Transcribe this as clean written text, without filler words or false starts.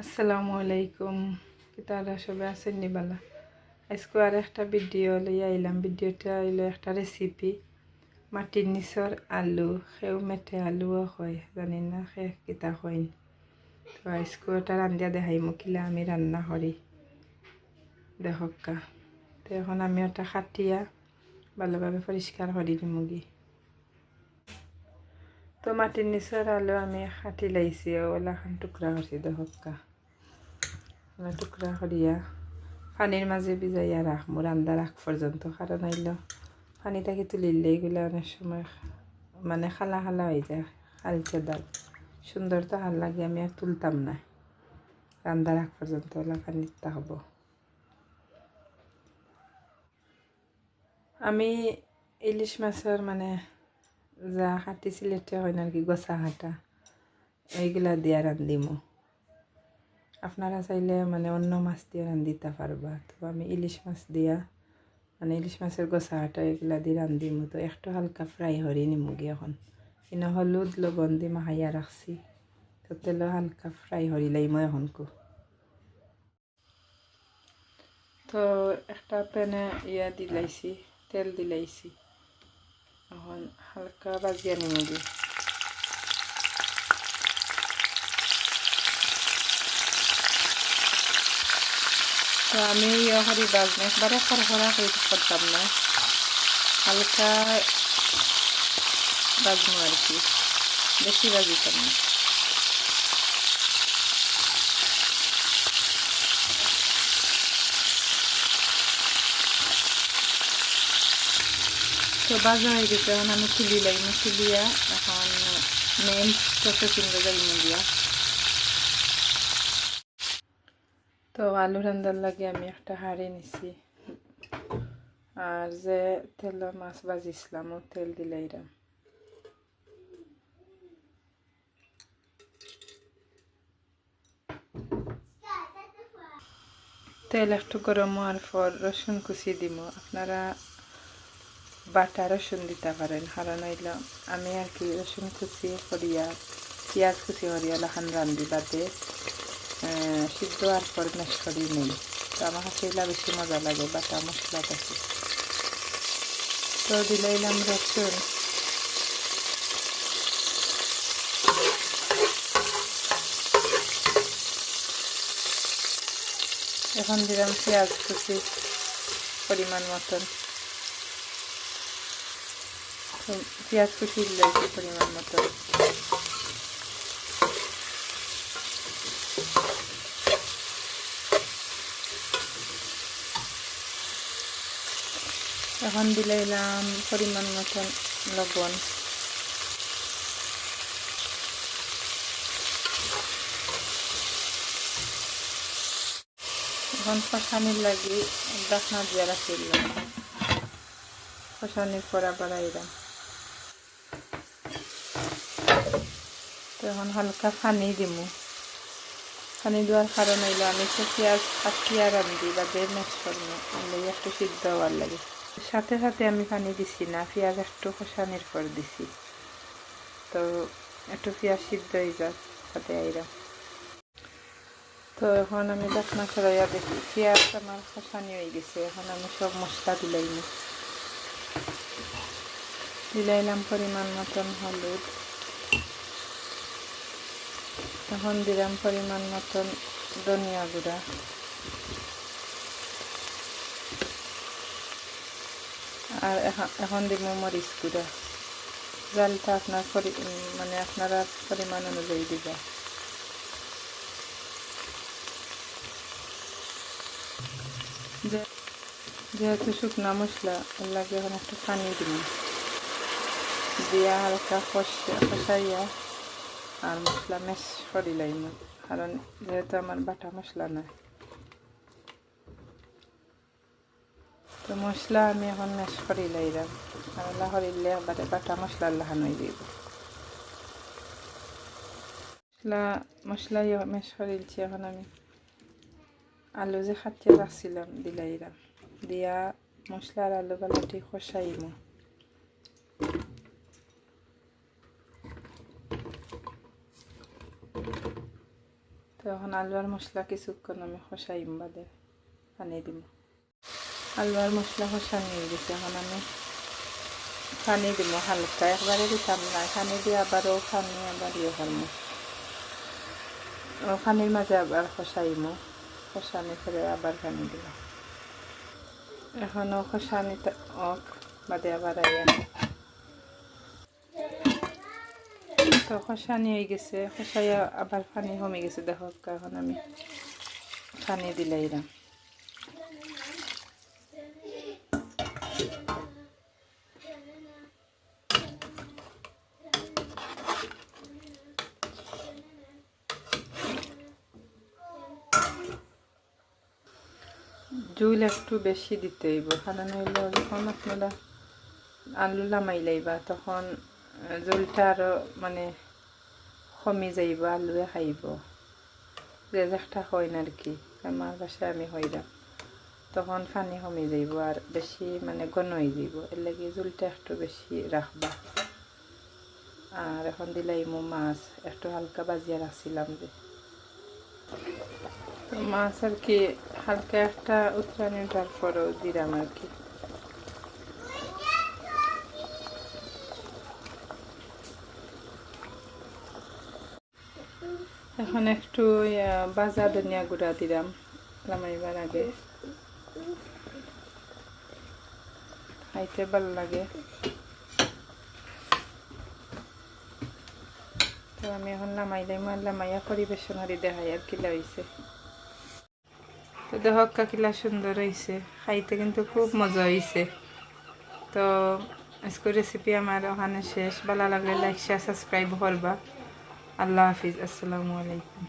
আসসালামু আলাইকুম। কিতারা সবাই আছেন নিবালা। আজকে আর একটা ভিডিও লইয়া আইলাম। ভিডিওটা হইলো একটা রেসিপি মাটির নিচর আলু, সেও মেটে আলুও হয়, জানি না সে কিতা হইন। তো আজকে ওটা রান্ধিয়া দেখাই মুখিলা আমি রান্না করি দেখকা। তো এখন আমি ওটা কাটিয়া ভালোভাবে পরিষ্কার করি মুগি। তো মাটির নিচর আলু আমি কাটি লাইছি, ওলা খান টুকরা করছি দেখকা। টুকরা করিয়া পানির মাঝে ভিজাইয়া রাখবো রান্না রাখ পর্যন্ত, কারণ হইল পানিটাকে তুলিলে এগুলো অনেক সময় মানে খালা খালা হয়ে যায়, খালচে ডাল সুন্দর তো হাল লাগে, আমি আর তুলতাম না, রান্না রাখ পর্যন্ত ওলা পানির থাকব। আমি ইলিশ মাছের মানে যা হাঁটি সিলেটে হয় না আর কি, গোসা হাঁটা এইগুলা দিয়া রান্ধিমো। আপনারা চাইলে মানে অন্য মাছ দিয়ে রান্ধিতে পারবা। তো আমি ইলিশ মাছ দিয়া মানে ইলিশ মাছের গোসা হাঁটা এগুলা দিয়ে রান্ধিমো। তো একটু হালকা ফ্রাই হরি নিমুগি এখন কিন্তু হলুদ লবণ দিয়ে মাখাইয়া রাখছি। তো তেলও হালকা ফ্রাই হরি লাইমো এখনকু। তো একটা প্যানে দিলাইছি, তেল দিলাইছি, এখন হালকা ভাজিয়া নিমুগি। তো আমি হরি বাজনা একবারে খরখরা করতাম না, হালকা বাজবো আর কি, বেশি বাজিতাম না। তো বাজা হয়ে গেছে, এখন আমি তুলি লাইমু, তুলিয়া এখন মেন প্রসেসিং যাইমু দিয়া। তো আলু রান্ধার লাগে আমি একটা হাঁড়ি নিছি, আর যে তেল মাছ ভাজিছিলাম ও তেল দিলাইরাম। তেল একটু গরম হওয়ার পর রসুন কুচি দিব। আপনারা বাটা রসুন দিতে পারেন, কারণ হইল আমি আর কি রসুন কুচি করিয়া পেঁয়াজ কুচি করিয়া লাখান রান্ধি বাদে সিদ্ধ আর পর মেশ করি নেই। তো আমার কাছে এগুলা বেশি মজা লাগে বাটা মশলা কাছে। তো দিলাইলাম রসুন, এখন দিলাম পেঁয়াজ কুচি পরিমাণ মতন। তো পেঁয়াজ কুচি দিলাইছি পরিমাণ মতন। এখন দিলাইলাম পরিমাণ মতন লবণ। এখন কষানির লাগি ডাকনা দিয়া রাখিলাম, কষানির পরা বাড়াইলাম। তো এখন হালকা পানি দিমু। পানি দেওয়ার কারণ হইল আমি তো পেঁয়াজ কাটিয়া রান্ধি বা দেড় মেশ করবো, একটু সিদ্ধ হওয়ার লাগে। সাথে সাথে আমি পানি দিছি না, পেঁয়াজ একটু কষানির পর দিছি। তো একটু পেঁয়াজ সিদ্ধ হয়ে যাক সাথে আইরাম। তো এখন আমি ঢাকনা ছড়াইয়া দেখি পেঁয়াজ আমার কষানি হয়ে গেছে। এখন আমি সব মশলা দিলাইলাম পরিমাণ মতন হলুদ, এখন দিলাম পরিমাণ মতন ধনিয়া গুঁড়া, আর এখন দিব মরিচ গুঁড়া। জালটা আপনার মানে আপনারা পরিমাণ অনুযায়ী দিবা। যেহেতু শুকনা মশলা এর লাগে এখন একটু পানি দিব, দিয়া হালকা কষাইয়া আর মশলা মেশ করি লাইম, কারণ যেহেতু আমার বাটা মশলা নাই। তো মশলা আমি এখন মেশ করি লাইলাম, আর করিলে একবারে বাটা মশলার লাহান হয়ে যাব। মশলা মেশ করিলছি, এখন আমি আলু যে খাটিয়ে রাখছিলাম দিলাইলাম, দিয়া মশলা আর আলু বালাটি কষাইমো। তো তো এখন আলু আর মশলা কিছুক্ষণ আমি কষাইম বাদে পানি দিব। আলু আর মশলা কষানো হয়ে গেছে, এখন আমি পানি দিব হালকা, একবারে দিতাম না, পানি দিয়ে আবারও পানি আবার করবো, পানির মাঝে আবার কষাইমো, কষানি করে আবার পানি দিব। এখনও কষানি বাদে আবার আইয়া তো কষানি হয়ে গেছে, কষাইয়া আবার পানি কমে গেছে দেখো। এখন আমি পানি দিলাইলাম। জুল একটু বেশি দিতে হইব, কারণ হইল যখন আপনারা আলু লামাই লাইবা তখন জলটা আরও মানে কমে যাইব, আলুয়ে খাইব, যে একটা হয় না আর কি, আমার বাসায় আমি হইলাম, তখন পানি কমে যাইব আর বেশি মানে ঘন হয়ে যাইব, এর লাগে জলটা একটু বেশি রাখবা। আর এখন দিলাইমো মাছ, একটু হালকা বাজিয়া রাখছিলাম যে, তো মাছ আর কি হালকা একটা উতরানি ওঠার পরও দিলাম আর কি। এখন একটু বাজা ধনিয়া গুঁড়া দিলাম লামাইবার আগে, খাইতে ভালো লাগে। তো আমি এখন লামাইয়া পরিবেশন করে দেখাই আর কিলা হয়েছে। তো দেখো কিলা সুন্দর হয়েছে, খাইতে কিন্তু খুব মজা হয়েছে। তো আজকের রেসিপি আমার ওখানে শেষ, ভালো লাগলে লাইক শেয়ার সাবস্ক্রাইব করবা। আল্লাহ হাফিজ, আসসালামু আলাইকুম।